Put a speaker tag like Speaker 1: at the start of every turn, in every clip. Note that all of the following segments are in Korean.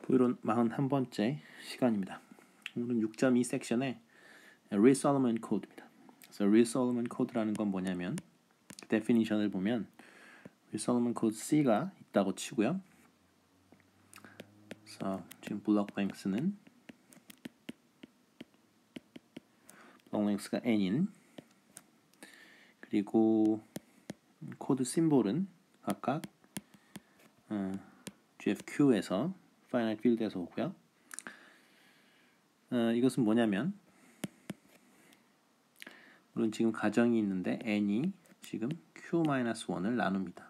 Speaker 1: 부유론 41번째 시간입니다. 오늘은 6.2 섹션의 Reed-Solomon 코드입니다. 그래서 Reed-Solomon 코드라는 건 뭐냐면 데피니션을 보면 Reed-Solomon 코드 C가 있다고 치고요. 그래서 지금 블록 랭스는 블록 랭스가 n인, 그리고 코드 심볼은 각각 GFQ에서 finite field에서 오고요. 이것은 뭐냐면 물론 지금 가정이 있는데 n이 지금 q-1을 나눕니다.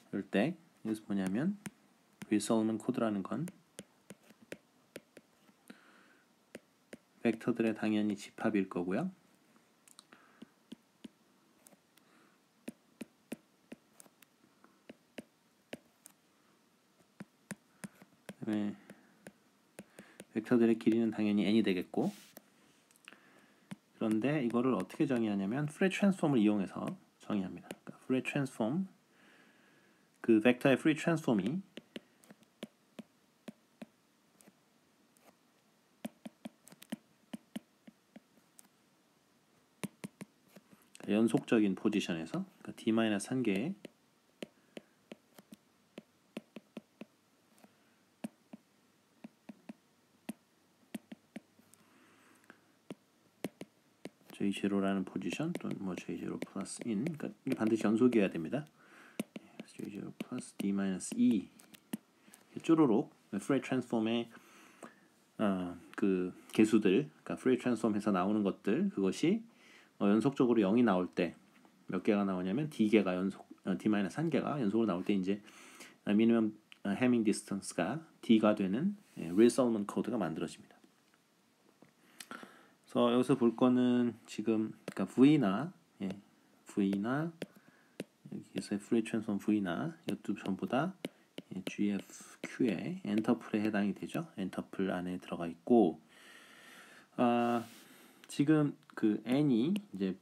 Speaker 1: 이럴 때 이것은 뭐냐면 Reed-Solomon 코드라는 건 벡터들의 당연히 집합일 거고요. 그다음에 벡터들의 길이는 당연히 n이 되겠고, 그런데 이거를 어떻게 정의하냐면 프레 트랜스폼을 이용해서 정의합니다. 그러니까 프레 트랜스폼, 그 벡터의 프리 트랜스폼이 연속적인 포지션에서 그러니까 d-1개의 J0라는 포지션 또는 뭐 J0 플러스 인, 그러니까 이게 반드시 연속이어야 됩니다. J0 플러스 d-2 쪼로록 프레 트랜스폼의 그 개수들, 그러니까 프레 트랜스폼에서 나오는 것들, 그것이 연속적으로 0이 나올 때 몇 개가 나오냐면 d개가 연속 d-1개가 연속으로 나올 때 이제 미니멈 해밍 디스턴스가 d가 되는 Reed-Solomon 코드가 만들어집니다. 그래서 여기서 볼 거는 지금 그러니까 V나 여기서의 프리 트랜스폼 V나 이것도 전부 다 GFQ의 엔터플에 해당이 되죠. 엔터플 안에 들어가 있고, 지금 그 n이 이제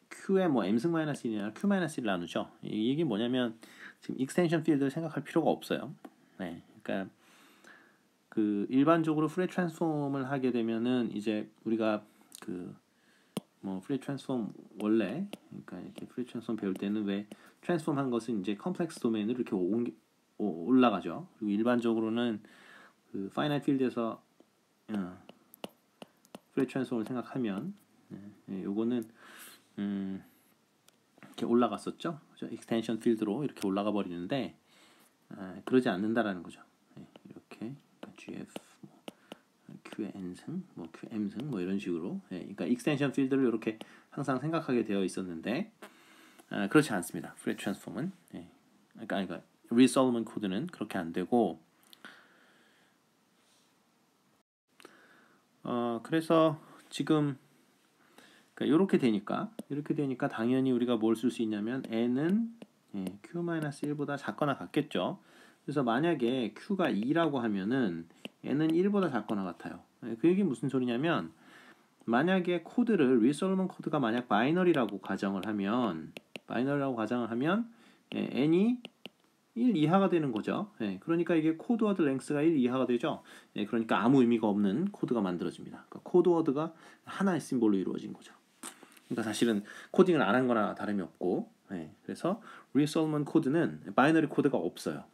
Speaker 1: q의 뭐 m승 마이너스 1이나 q 마이너스 1을 나누죠. 이게 뭐냐면 지금 익스텐션 필드를 생각할 필요가 없어요. 그러니까 그 일반적으로 프레 트랜스폼을 하게 되면은 이제 우리가 그 뭐 프레 트랜스폼 원래 그러니까 이렇게 프레 트랜스폼 배울 때는 왜 트랜스폼 한 것은 이제 컴플렉스 도메인으로 이렇게 올라가죠. 그리고 일반적으로는 그 파이나이트 필드에서 프레 트랜스폼을 생각하면 요거는 이렇게 올라갔었죠. 익스텐션 필드로 이렇게 올라가 버리는데 그러지 않는다라는 거죠. 이렇게 GF Q의 n승, 뭐 Q m승, 뭐 이런 식으로, 그러니까 익스텐션 필드를 이렇게 항상 생각하게 되어 있었는데 그렇지 않습니다. 프레 트랜스폼은, 그러니까 Reed-Solomon 코드는 그렇게 안 되고, 그래서 지금 그러니까 이렇게 되니까 당연히 우리가 뭘 쓸 수 있냐면 n은 q-1보다 작거나 같겠죠. 그래서 만약에 q가 2라고 하면은 n은 1보다 작거나 같아요. 그 얘기 무슨 소리냐면 만약에 코드를 Reed-Solomon 코드가 만약 바이너리라고 가정을 하면 n이 1 이하가 되는 거죠. 그러니까 이게 코드워드 랭스가 1 이하가 되죠. 그러니까 아무 의미가 없는 코드가 만들어집니다. 그러니까 코드워드가 하나의 심볼로 이루어진 거죠. 그러니까 사실은 코딩을 안 한 거나 다름이 없고, 그래서 Reed-Solomon 코드는 바이너리 코드가 없어요.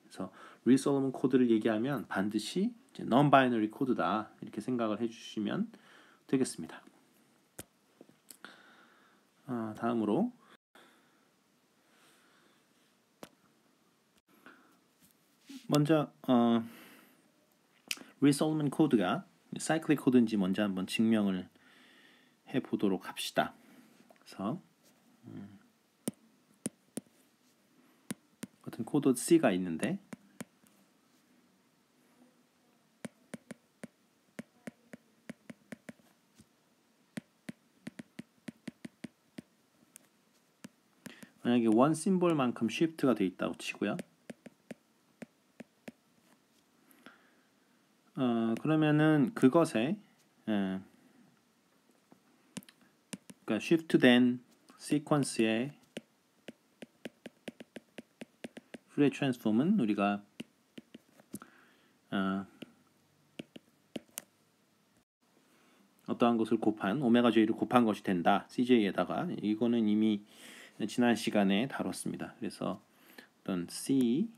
Speaker 1: 그래서 Reed-Solomon 코드를 얘기하면 반드시 non-binary 코드다 이렇게 생각을 해주시면 되겠습니다. 다음으로 먼저 Reed-Solomon 코드가 사이클릭 코드인지 먼저 한번 증명을 해보도록 합시다. 그래서 같은 코드 C가 있는데 만약에 원 심볼만큼 shift가 돼 있다고 치고요. 그러면은 그것에 그러니까 shift된 시퀀스의 프레 트랜스폼은 우리가 어떠한 것을 곱한 오메가 j를 곱한 것이 된다. CJ에다가 이거는 이미 지난 시간에 다뤘습니다. 그래서 어떤 C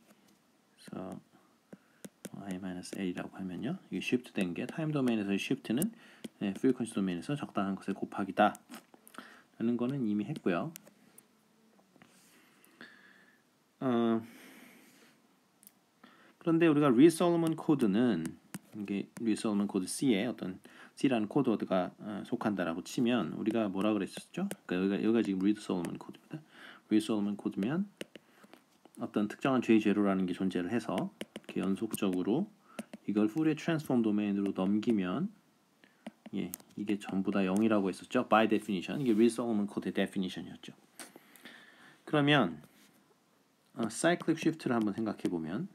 Speaker 1: 그래서 i-a라고 하면요. 이 shift 된 게 타임 도메인에서의 shift는 frequency 도메인에서 적당한 것의 곱하기다. 라는 거는 이미 했고요. 그런데 우리가 리솔로몬 코드는 이게 리솔로몬 코드 C에 어떤 C라는 코드가 속한다라고 치면 우리가 뭐라 그랬었죠? 그러니까 여기가 지금 리솔로몬 코드입니다. 리솔로몬 코드면 어떤 특정한 J0라는 게 존재를 해서 이렇게 연속적으로 이걸 푸리에 트랜스폼 도메인으로 넘기면 이게 전부 다 0이라고 했었죠. By definition. 이게 리솔로몬 코드의 definition이었죠. 그러면 cyclic shift를 한번 생각해 보면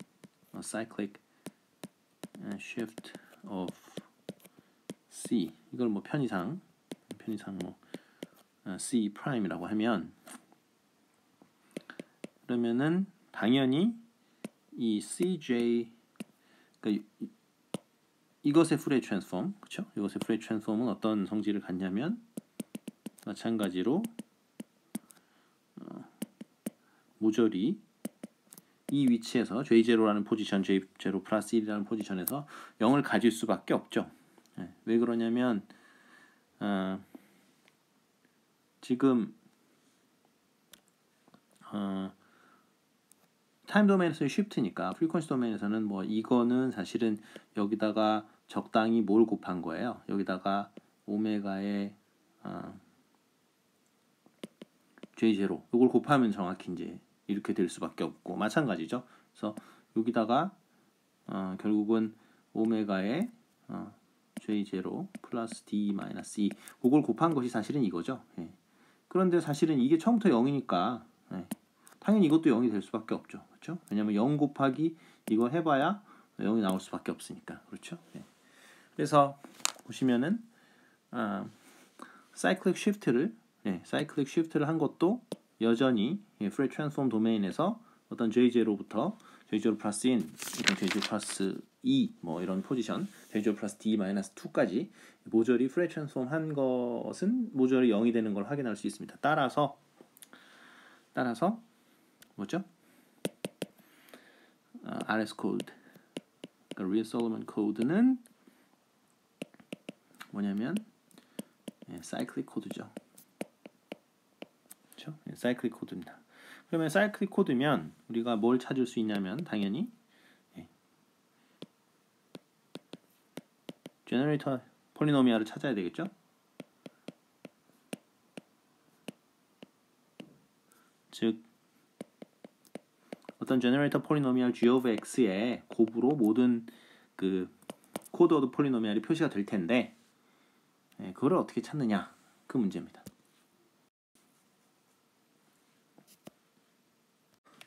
Speaker 1: cyclic shift of C 이걸 뭐 편의상 뭐 C 프라임이라고 하면 그러면은 당연히 이 CJ 그러니까 이것의 푸리에 트랜스폼 그렇죠? 이것의 푸리에 트랜스폼은 어떤 성질을 갖냐면 마찬가지로 모조리 이 위치에서 J0라는 포지션, J0 플러스 1이라는 포지션에서 0을 가질 수밖에 없죠. 왜 그러냐면 지금 타임 도메인에서의 쉬프트니까 프리퀀시 도메인에서는 뭐 이거는 사실은 여기다가 적당히 뭘 곱한 거예요. 여기다가 오메가의 J0 이걸 곱하면 정확히 이제 이렇게 될 수밖에 없고 마찬가지죠. 그래서 여기다가 결국은 오메가의 J0 플러스 D 마이너스 E 그걸 곱한 것이 사실은 이거죠. 그런데 사실은 이게 처음부터 0이니까 당연히 이것도 0이 될 수밖에 없죠. 그렇죠? 왜냐면 0 곱하기 이거 해봐야 0이 나올 수밖에 없으니까. 그렇죠? 그래서 보시면은 cyclic shift를 한 것도 여전히 Fourier transform 도메인에서 어떤 J0부터 J0 플러스 1, J0 플러스 2 뭐 이런 포지션 J0 플러스 D 마이너스 2까지 모조리 Fourier transform 한 것은 모조리 0이 되는 걸 확인할 수 있습니다. 따라서 뭐죠? RS 코드 그러니까 Real Solomon 코드는 뭐냐면 cyclic 코드죠. 그렇죠? 사이클릭 코드입니다. 그러면 사이클릭 코드면 우리가 뭘 찾을 수 있냐면 당연히 제너레이터 폴리노미알을 찾아야 되겠죠? 즉 어떤 제너레이터 폴리노미알 g of x의 곱으로 모든 그 코드워드 폴리노미알이 표시가 될 텐데 그거를 어떻게 찾느냐 그 문제입니다.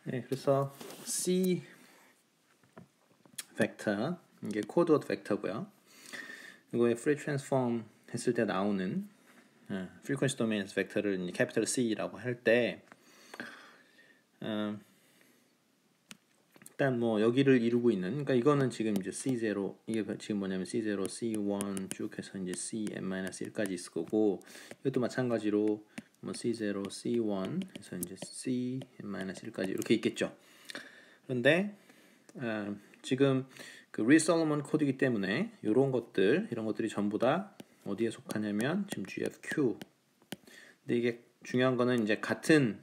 Speaker 1: 그래서 C 벡터 이게 코드워드 벡터고요. 이거에 프리 트랜스폼 했을 때 나오는 프리퀀시 도메인에서 벡터를 캐피털 C라고 할 때 일단 뭐 여기를 이루고 있는 그러니까 이거는 지금 이제 C0 이게 지금 뭐냐면 C0, C1 쭉 해서 이제 Cn-1까지 있을 거고 이것도 마찬가지로 뭐 C0, C1 해서 이제 Cn-1까지 이렇게 있겠죠. 그런데 지금 그 리솔로몬 코드이기 때문에 이런 것들이 전부 다 어디에 속하냐면 지금 GFQ. 근데 이게 중요한 거는 이제 같은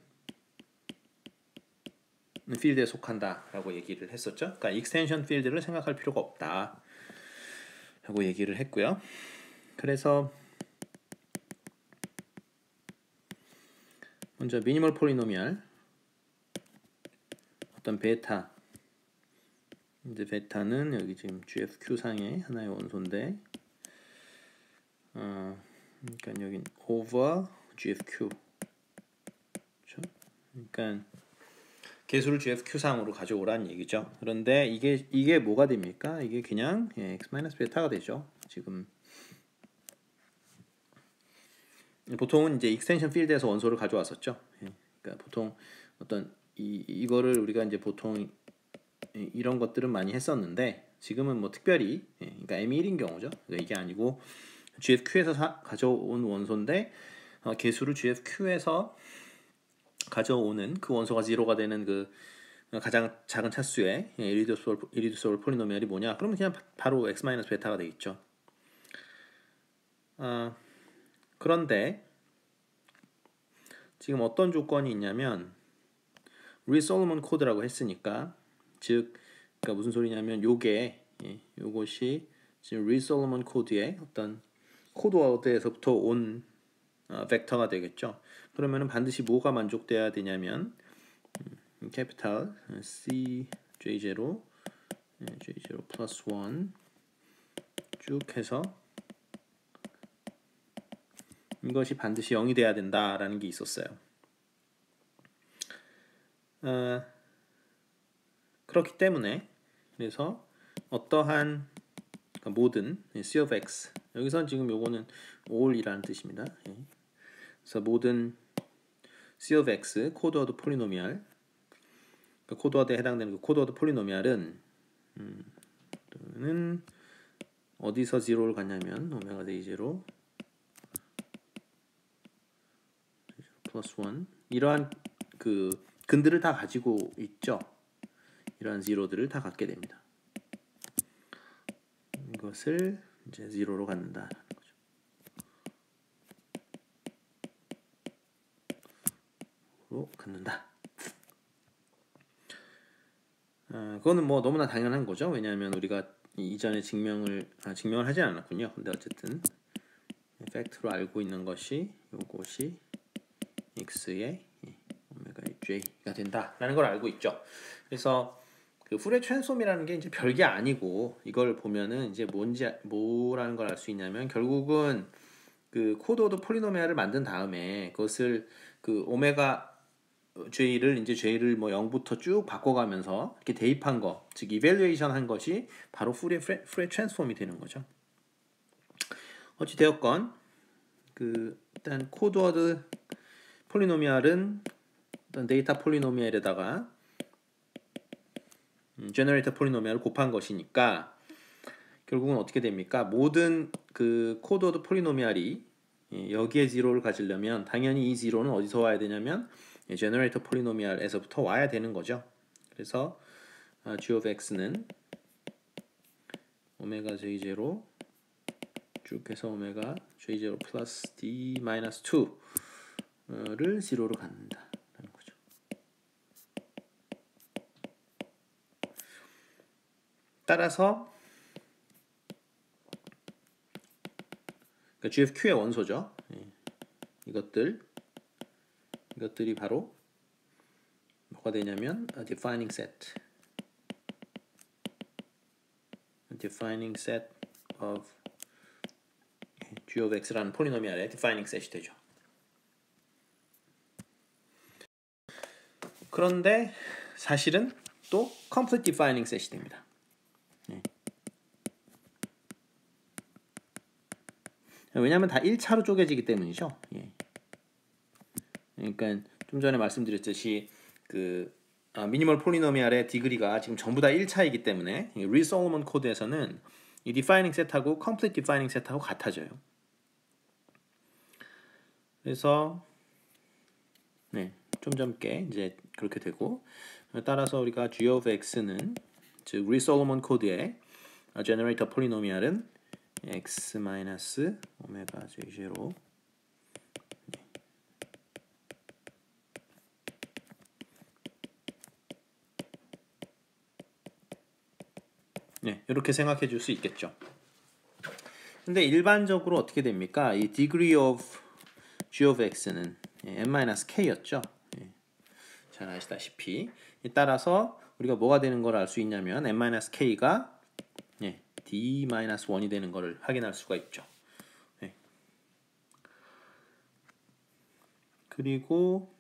Speaker 1: 필드에 속한다라고 얘기를 했었죠. 그러니까 익스텐션 필드를 생각할 필요가 없다라고 얘기를 했고요. 그래서 먼저 미니멀 폴리노미알 어떤 베타 이제 베타는 여기 지금 GFQ 상의 하나의 원소인데 그러니까 여긴 over GFQ 그렇죠? 그러니까 개수를 GFQ 상으로 가져오라는 얘기죠. 그런데 이게 뭐가 됩니까? 이게 그냥 x-베타가 되죠. 지금 보통은 이제 익스텐션 필드에서 원소를 가져왔었죠. 그러니까 보통 어떤 이거를 우리가 이제 보통 이런 것들은 많이 했었는데 지금은 뭐 특별히 그러니까 m이 1인 경우죠. 그러니까 이게 아니고 GFQ에서 가져온 원소인데 개수를 GFQ에서 가져오는 그 원소가 0가 되는 그 가장 작은 차수의 이리듀서블 폴리노미얼이 뭐냐? 그러면 그냥 바로 x-베타가 되겠죠. 그런데 지금 어떤 조건이 있냐면 리솔로몬 코드라고 했으니까 즉 그러니까 무슨 소리냐면 요것이 지금 리솔로몬 코드의 어떤 코드워드에서부터 온 벡터가 되겠죠. 그러면은 반드시 뭐가 만족돼야 되냐면 캐피탈 C J0 J0 플러스 1 쭉 해서 이것이 반드시 0이 돼야 된다라는 게 있었어요. 그렇기 때문에 그래서 어떠한 그러니까 모든 C of X 여기서 지금 요거는 all이라는 뜻입니다. 그래서 모든 C of X 코드워드 폴리노미얼 그 코드워드에 해당되는 그 코드워드 폴리노미얼은 어디서 0를 갖냐면 오메가 대 0 플러스 1 이러한 그 근들을 다 가지고 있죠. 이러한 0들을 다 갖게 됩니다. 이것을 이제 0로 갖는다는 거죠. 로 갖는다. 그거는 뭐 너무나 당연한 거죠. 왜냐하면 우리가 이전에 증명을 하지 않았군요. 근데 어쨌든 팩트로 알고 있는 것이 요것이 x의 오메가 j가 된다라는 걸 알고 있죠. 그래서 그 푸리에 트랜스폼이라는 게 이제 별게 아니고 이걸 보면은 이제 뭐라는 걸 알 수 있냐면 결국은 그 코드워드 폴리노미얼을 만든 다음에 그것을 그 오메가 J를 이제 J를 뭐 0부터 쭉 바꿔가면서 이렇게 대입한 거, 즉 이밸류에이션 한 것이 바로 푸리에 트랜스폼이 되는 거죠. 어찌 되었건 그 일단 코드워드 폴리노미얼은 어떤 데이터 폴리노미얼에다가 제너레이터 폴리노미얼을 곱한 것이니까 결국은 어떻게 됩니까? 모든 그 코드워드 폴리노미얼이 여기에 0를 가지려면 당연히 이 0는 어디서 와야 되냐면 제너레이터 폴리노미얼에서부터 와야 되는 거죠. 그래서 g of x는 오메가 j0 쭉 해서 오메가 j0 플러스 d 마이너스 2를 0로 갖는다라는 거죠. 따라서 그러니까 GFQ의 원소죠. 이것들이 바로 뭐가 되냐면 defining set of G of X라는 폴리노미얼의 defining set이 되죠. 그런데 사실은 또 complete defining set이 됩니다. 왜냐하면 다 1차로 쪼개지기 때문이죠. 그러니까 좀 전에 말씀드렸듯이 그 미니멀 폴리노미얼의 디그리가 지금 전부 다 1차이기 때문에 리솔로몬 코드에서는 이 defining set하고 complete defining set하고 같아져요. 그래서 좀 젊게 이제 그렇게 되고 따라서 우리가 G of X는 즉 리솔로몬 코드의 제너레이터 폴리노미얼은 x 마이너스 오메가 j0 이렇게 생각해 줄 수 있겠죠. 근데 일반적으로 어떻게 됩니까? 이 degree of g of x는 n-k였죠. 잘 아시다시피 따라서 우리가 뭐가 되는 걸 알 수 있냐면 n-k가 d-1이 되는 것을 확인할 수가 있죠. 그리고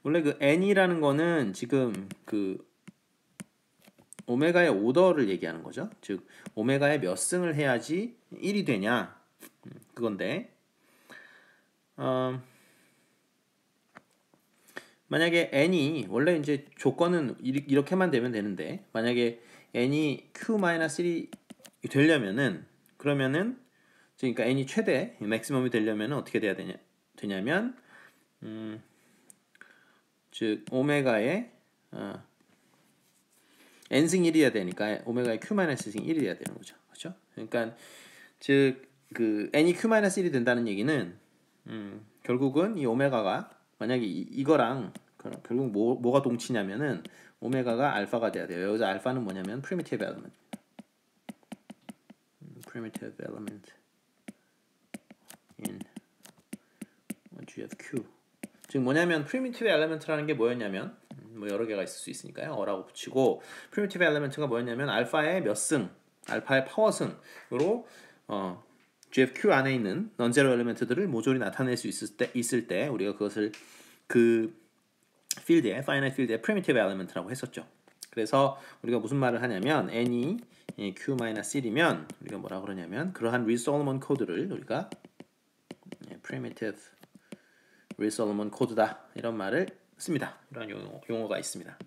Speaker 1: 원래 그 n이라는 거는 지금 그 오메가의 오더를 얘기하는 거죠. 즉 오메가의 몇 승을 해야지 1이 되냐 그건데 만약에 n이 원래 이제 조건은 이렇게만 되면 되는데 만약에 n이 q-1이 되려면은 그러면은 그러니까 n이 최대 맥시멈이 되려면은 어떻게 돼야 되냐면 즉 오메가의 n승 1이어야 되니까 오메가의 q-승 1이 돼야 되는 거죠. 그렇죠? 그러니까 즉 그 n이 q-1이 된다는 얘기는 결국은 이 오메가가 만약에 이거랑 결국 뭐가 동치냐면은 오메가가 알파가 돼야 돼요. 여기서 알파는 뭐냐면 primitive element. primitive element in GFQ. 즉 뭐냐면 primitive element라는 게 뭐였냐면 뭐 여러 개가 있을 수 있으니까요. 어라고 붙이고 primitive element가 뭐였냐면 알파의 몇 승, 알파의 파워승으로 GFQ 안에 있는 non-zero element들을 모조리 나타낼 수 있을 때 우리가 그것을 그 필드에 finite 필드에 primitive element라고 했었죠. 그래서 우리가 무슨 말을 하냐면 n이 q-1이면 우리가 뭐라 그러냐면 그러한 Reed-Solomon 코드를 우리가 primitive Reed-Solomon 코드다 이런 말을 씁니다. 이런 용어가 있습니다.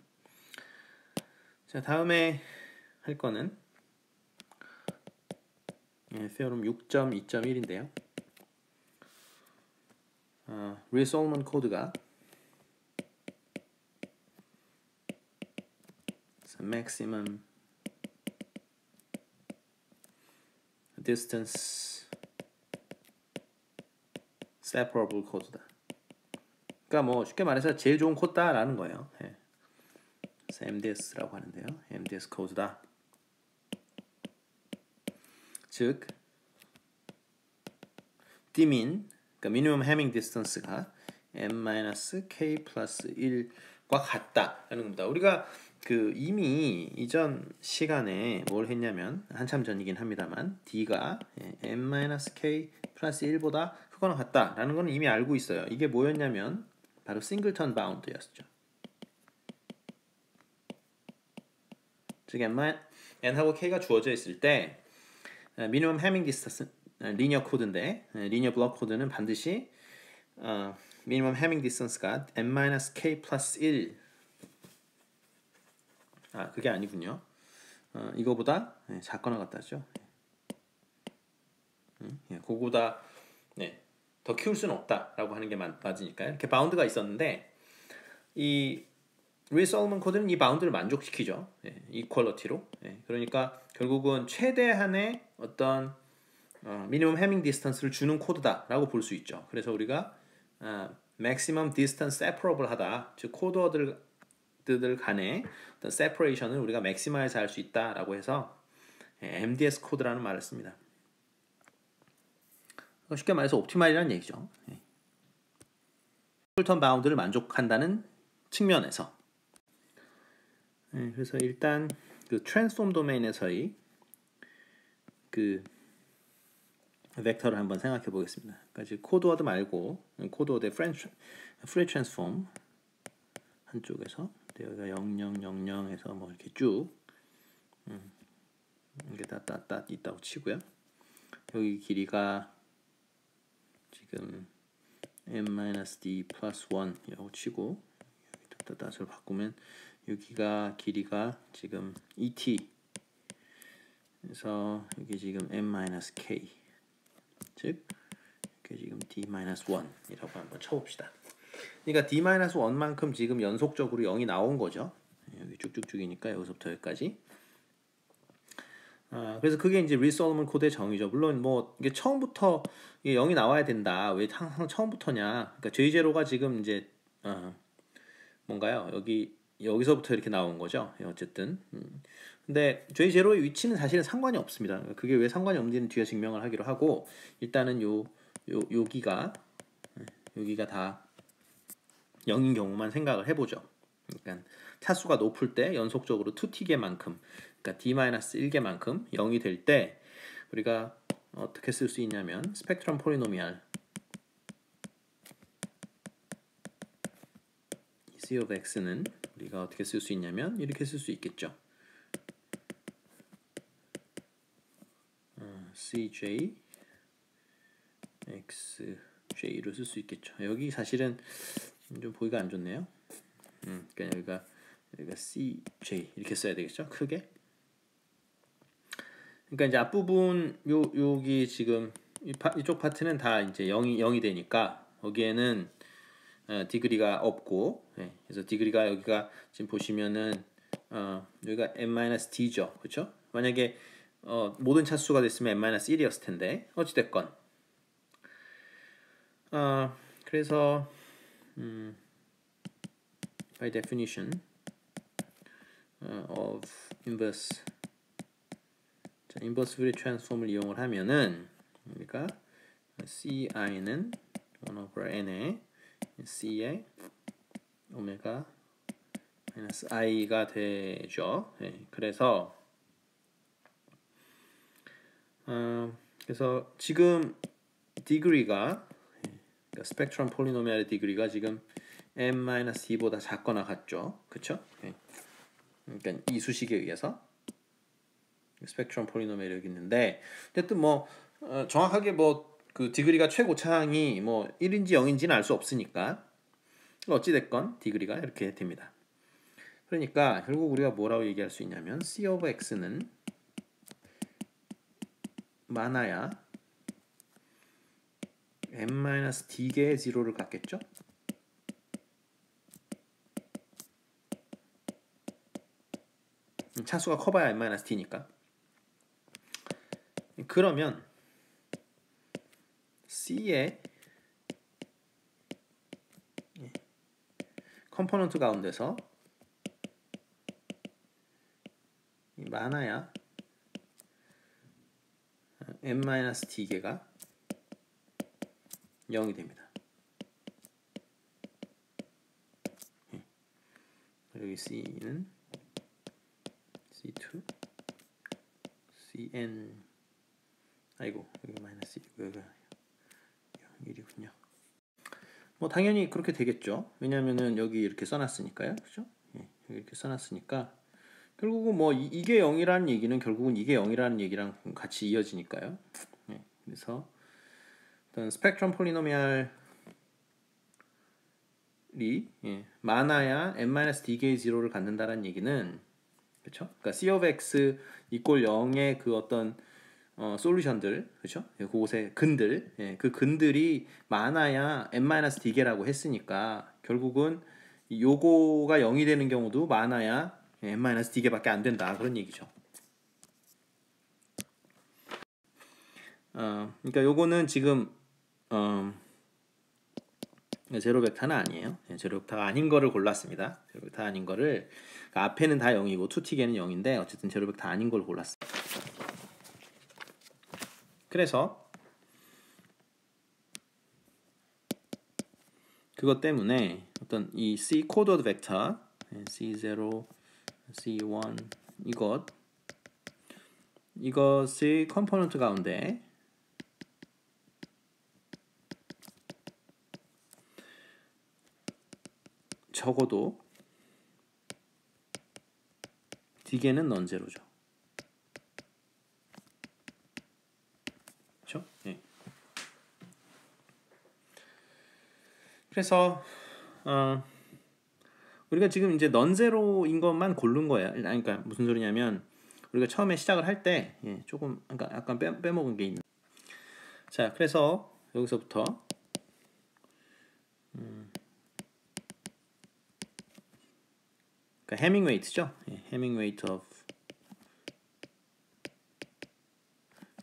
Speaker 1: 자, 다음에 할 거는 theorem 6.2.1인데요. Reed-Solomon 코드가 maximum distance separable 코드다. 그러니까 뭐 쉽게 말해서 제일 좋은 코드다라는 거예요. 그래서 MDS라고 하는데요. MDS 코드다. 즉 Dmin, 그러니까 minimum Hamming distance가 m-k 플러스 1과 같다라는 겁니다. 우리가 그 이미 이전 시간에 뭘 했냐면 한참 전이긴 합니다만 D가 m-k 플러스 1보다 크거나 같다라는 건 이미 알고 있어요. 이게 뭐였냐면 바로 싱글턴 바운드였죠. 즉 n하고 k가 주어져 있을 때 미니멈 해밍 디스턴스 리니어 코드인데 리니어 블록 코드는 반드시 미니멈 해밍 디스턴스가 m-k 플러스 1 그게 아니군요. 이거보다 작거나 같다죠. 그거보다 더 키울 수는 없다라고 하는 게 맞으니까요. 이렇게 바운드가 있었는데 이 Reed-Solomon 코드는 이 바운드를 만족시키죠. 이퀄러티로. 그러니까 결국은 최대한의 어떤 미니멈 해밍 디스턴스를 주는 코드다라고 볼 수 있죠. 그래서 우리가 maximum distance separable 하다. 즉 코드들 간의 어떤 separation을 우리가 maximize 할 수 있다라고 해서 MDS 코드라는 말을 씁니다. 쉽게 말해서 옵티말이라는 얘기죠. 쿨턴 바운드를 만족한다는 측면에서. 그래서 일단 그 트랜스폼 도메인에서의 그 벡터를 한번 생각해 보겠습니다. 그러니까 코드워드 말고 코드워드의 프리 트랜스폼 한쪽에서 여기가 0000에서 뭐 이렇게 쭉 이게 다 있다고 치고요. 여기 길이가 지금 m-d 플러스 1이라고 치고 여기 닷을 바꾸면 여기가 길이가 지금 et 그래서 여기 지금 m-k 즉 이게 지금 d-1이라고 한번 쳐봅시다. 그러니까 d-1만큼 지금 연속적으로 0이 나온 거죠. 여기 쭉쭉쭉이니까 여기서부터 여기까지. 그래서 그게 이제 Reed-Solomon 코드의 정의죠. 물론 뭐 이게 처음부터 이게 0이 나와야 된다. 왜 항상 처음부터냐? 그러니까 J0가 지금 이제 뭔가요? 여기서부터 이렇게 나온 거죠. 어쨌든. 근데 J0의 위치는 사실은 상관이 없습니다. 그게 왜 상관이 없는지는 뒤에 증명을 하기로 하고 일단은 여기가 다 0인 경우만 생각을 해보죠. 그러니까 차수가 높을 때 연속적으로 2t개만큼 그러니까 d-1개만큼 0이 될 때 우리가 어떻게 쓸 수 있냐면 스펙트럼 폴리노미알 C of x는 우리가 어떻게 쓸 수 있냐면 이렇게 쓸 수 있겠죠. CJ XJ로 쓸 수 있겠죠. 여기 사실은 좀 보기가 안 좋네요. 그러니까 여기가 CJ 이렇게 써야 되겠죠? 크게. 그러니까 이제 앞부분 여기 지금 이쪽 파트는 다 이제 0이 되니까 거기에는 디그리가 없고, 그래서 디그리가 여기가 지금 보시면은 여기가 n-d죠, 그렇죠? 만약에 모든 차수가 됐으면 n-1이었을 텐데 어찌 됐건 그래서 by definition of inverse 인버스 푸리어 트랜스폼을 이용을 하면은 그러니까 CI는 1 over n에 C에 오메가 마이너스 i가 되죠. 그래서 지금 디그리가 그러니까 스펙트럼 폴리노미알의 디그리가 지금 n-d보다 작거나 같죠. 그쵸? 그러니까 이 수식에 의해서 스펙트럼 폴리노미얼이 여기 있는데 어쨌든 뭐 정확하게 뭐 그 디그리가 최고차항이 뭐 1인지 0인지는 알 수 없으니까 어찌 됐건 디그리가 이렇게 됩니다. 그러니까 결국 우리가 뭐라고 얘기할 수 있냐면 C of X는 많아야 n-d개의 제로를 갖겠죠? 차수가 커봐야 n-d니까. 그러면 C의 컴포넌트 가운데서 많아야 n-d개가 0이 됩니다. 여기 C는 C2, CN 아이고 여기 마이너스 1이고 여기가 1이군요. 뭐 당연히 그렇게 되겠죠. 왜냐면은 여기 이렇게 써놨으니까요. 그죠? 여기 이렇게 써놨으니까 결국은 뭐 이게 0이라는 얘기는 결국은 이게 0이라는 얘기랑 같이 이어지니까요. 그래서 어떤 스펙트럼 폴리노미알이 많아야 n-d개의 제로를 갖는다는 얘기는 그렇죠? 그러니까 C of X 이꼴 0의 그 어떤 솔루션들, 그렇죠? 그곳의 근들, 그 근들이 많아야 n-d개라고 했으니까 결국은 요거가 0이 되는 경우도 많아야 n-d개밖에 안 된다 그런 얘기죠. 그러니까 요거는 지금 제로 벡터는 아니에요. 제로 벡터가 아닌 거를 골랐습니다. 제로 벡터 아닌 거를 그러니까 앞에는 다 0이고 2t개는 0인데 어쨌든 제로 벡터 아닌 걸 골랐습니다. 그래서 그것 때문에 어떤 이 C 코드워드 벡터 C0, C1 이것의 컴포넌트 가운데 적어도 D개는 넌제로죠. 그렇죠? 그래서 우리가 지금 이제 넌제로인 것만 고른 거예요. 그러니까 무슨 소리냐면 우리가 처음에 시작을 할 때 조금 그러니까 약간 빼먹은 게 있는. 자, 그래서 여기서부터 그러니까 해밍웨이트죠. 해밍웨이트 of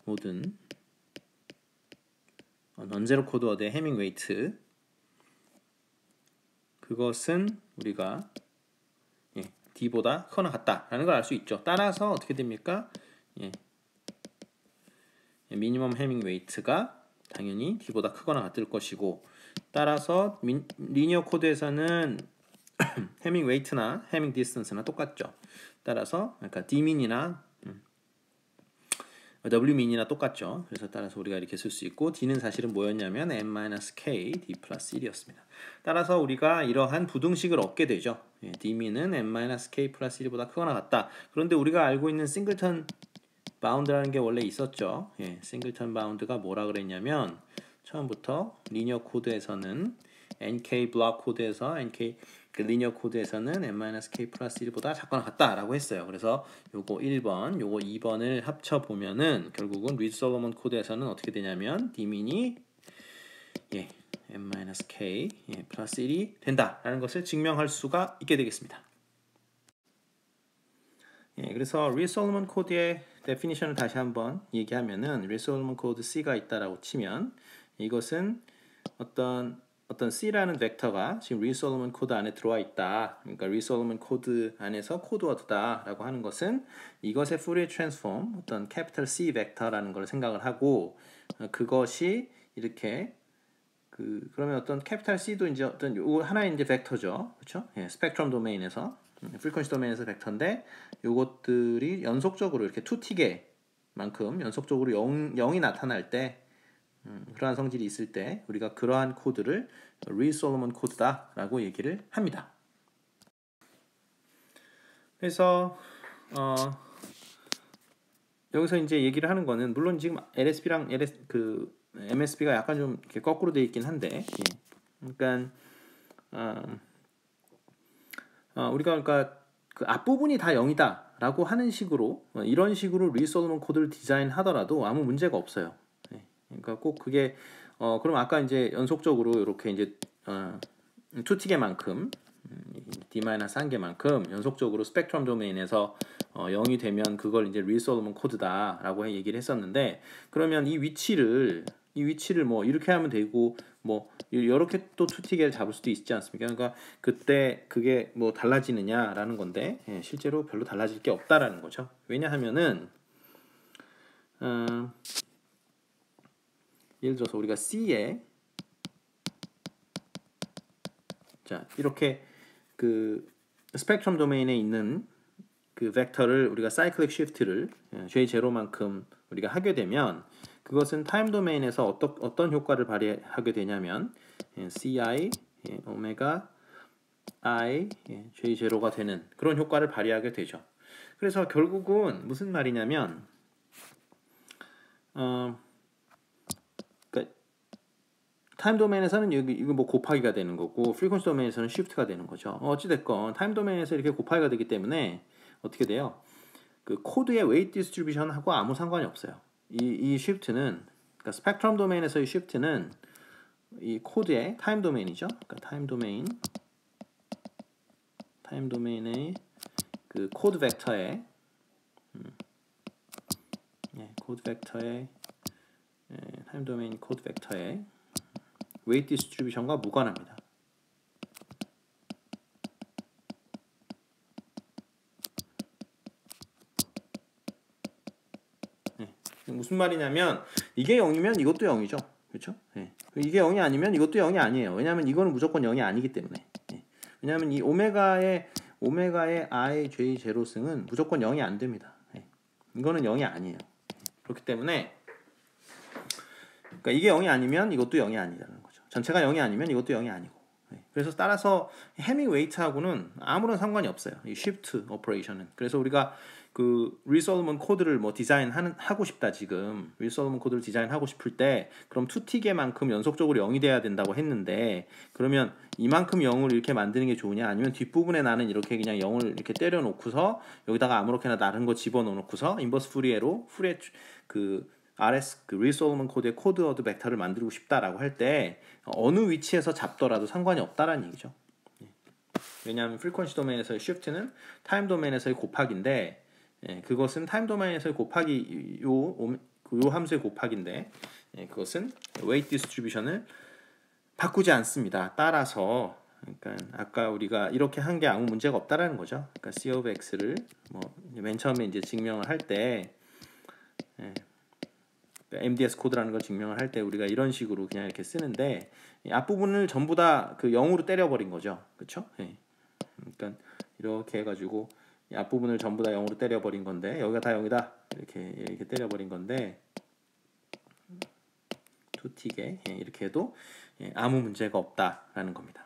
Speaker 1: 모든 넌제로 코드워드의 해밍웨이트 그것은 우리가 D보다 크거나 같다라는 걸 알 수 있죠. 따라서 어떻게 됩니까? 미니멈 해밍웨이트가 당연히 D보다 크거나 같을 것이고 따라서 리니어 코드에서는 해밍웨이트나 해밍 디스턴스나 똑같죠. 따라서 그러니까 D민이나 W민이나 똑같죠. 그래서 따라서 우리가 이렇게 쓸 수 있고 D는 사실은 뭐였냐면 n-k D 플러스 1이었습니다. 따라서 우리가 이러한 부등식을 얻게 되죠. D민은 n-k 플러스 1보다 크거나 같다. 그런데 우리가 알고 있는 싱글턴 바운드라는 게 원래 있었죠. 싱글턴 바운드가 뭐라 그랬냐면 처음부터 리니어 코드에서는 NK 블록 코드에서 NK 그 리니어 코드에서는 n-k 플러스 1보다 작거나 같다라고 했어요. 그래서 요거 1번, 요거 2번을 합쳐 보면은 결국은 리드 솔로몬 코드에서는 어떻게 되냐면 d민이 n-k 플러스 1이 된다라는 것을 증명할 수가 있게 되겠습니다. 그래서 리드 솔로몬 코드의 데피니션을 다시 한번 얘기하면은 리드 솔로몬 코드 C가 있다라고 치면 이것은 어떤 C라는 벡터가 지금 리드 솔로몬 코드 안에 들어와 있다. 그러니까 리드 솔로몬 코드 안에서 코드워드다라고 하는 것은 이것의 푸리어 트랜스폼 어떤 캐피털 C 벡터라는 걸 생각을 하고 그것이 이렇게 그러면 어떤 캐피털 C도 이제 어떤 요 하나의 이제 벡터죠. 그렇죠? 스펙트럼 도메인에서 프리퀀시 도메인에서 벡터인데 요것들이 연속적으로 이렇게 투티게만큼 연속적으로 0이 나타날 때 그러한 성질이 있을 때 우리가 그러한 코드를 리드 솔로몬 코드다라고 얘기를 합니다. 그래서 여기서 이제 얘기를 하는 거는 물론 지금 LSP랑 MSB가 약간 좀 이렇게 거꾸로 돼 있긴 한데, 그러니까 우리가 그러니까 그 앞부분이 다 0이다라고 하는 식으로 이런 식으로 리드 솔로몬 코드를 디자인하더라도 아무 문제가 없어요. 그러니까 꼭 그게 그럼 아까 이제 연속적으로 이렇게 이제 투티개만큼 D-1개만큼 연속적으로 스펙트럼 도메인에서 0이 되면 그걸 이제 리드 솔로몬 코드다라고 얘기를 했었는데 그러면 이 위치를 뭐 이렇게 하면 되고 뭐 이렇게 또 투티개를 잡을 수도 있지 않습니까? 그러니까 그때 그게 뭐 달라지느냐라는 건데 실제로 별로 달라질 게 없다라는 거죠. 왜냐하면은 예를 들어서 우리가 C에 자 이렇게 그 스펙트럼 도메인에 있는 그 벡터를 우리가 사이클릭 시프트를 J0만큼 우리가 하게 되면 그것은 타임 도메인에서 어떤 효과를 발휘하게 되냐면 CI 오메가 I J0가 되는 그런 효과를 발휘하게 되죠. 그래서 결국은 무슨 말이냐면 타임 도메인에서는 이거 뭐 곱하기가 되는 거고 프리퀀시 도메인에서는 쉬프트가 되는 거죠. 어찌됐건 타임 도메인에서 이렇게 곱하기가 되기 때문에 어떻게 돼요? 그 코드의 웨이트 디스트리뷰션하고 아무 상관이 없어요. 이 쉬프트는 그러니까 스펙트럼 도메인에서의 쉬프트는 이 코드의 타임 도메인이죠. 그러니까 타임 도메인의 그 코드 벡터의 타임 도메인 코드 벡터의 웨이트 디스트리뷰션과 무관합니다. 무슨 말이냐면 이게 0이면 이것도 0이죠. 그렇죠? 이게 0이 아니면 이것도 0이 아니에요. 왜냐하면 이거는 무조건 0이 아니기 때문에. 왜냐하면 이 오메가의 I, J, 제로승은 무조건 0이 안 됩니다. 이거는 0이 아니에요. 그렇기 때문에 그러니까 이게 0이 아니면 이것도 0이 아니라는 거죠. 전체가 0이 아니면 이것도 0이 아니고. 그래서 따라서 해밍 웨이트하고는 아무런 상관이 없어요. 이 쉬프트 오퍼레이션은. 그래서 우리가 그 리드 솔로몬 코드를 뭐 하고 싶다 지금 리드 솔로몬 코드를 디자인하고 싶을 때 그럼 투티개만큼 연속적으로 0이 돼야 된다고 했는데 그러면 이만큼 0을 이렇게 만드는 게 좋으냐 아니면 뒷부분에 나는 이렇게 그냥 0을 이렇게 때려 놓고서 여기다가 아무렇게나 다른 거 집어넣어 놓고서 인버스 푸리에로 그 RS 그 리드 솔로몬 코드의 코드워드 벡터를 만들고 싶다라고 할 때 어느 위치에서 잡더라도 상관이 없다라는 얘기죠. 왜냐하면 프리퀀시 도메인에서의 쉬프트는 타임 도메인에서의 곱하기인데 그것은 타임 도메인에서의 곱하기 요 함수의 곱하기인데 그것은 웨이트 디스트리뷰션을 바꾸지 않습니다. 따라서 그러니까 아까 우리가 이렇게 한 게 아무 문제가 없다라는 거죠. 그러니까 C of X를 뭐 맨 처음에 이제 증명을 할 때 MDS 코드라는 걸 증명을 할 때 우리가 이런 식으로 그냥 이렇게 쓰는데 앞부분을 전부 다 그 0으로 때려버린 거죠. 그렇죠? 그러니까 이렇게 해가지고 이 앞부분을 전부 다 0으로 때려버린 건데 여기가 다 0이다 이렇게 때려버린 건데 투티게 이렇게 해도 아무 문제가 없다라는 겁니다.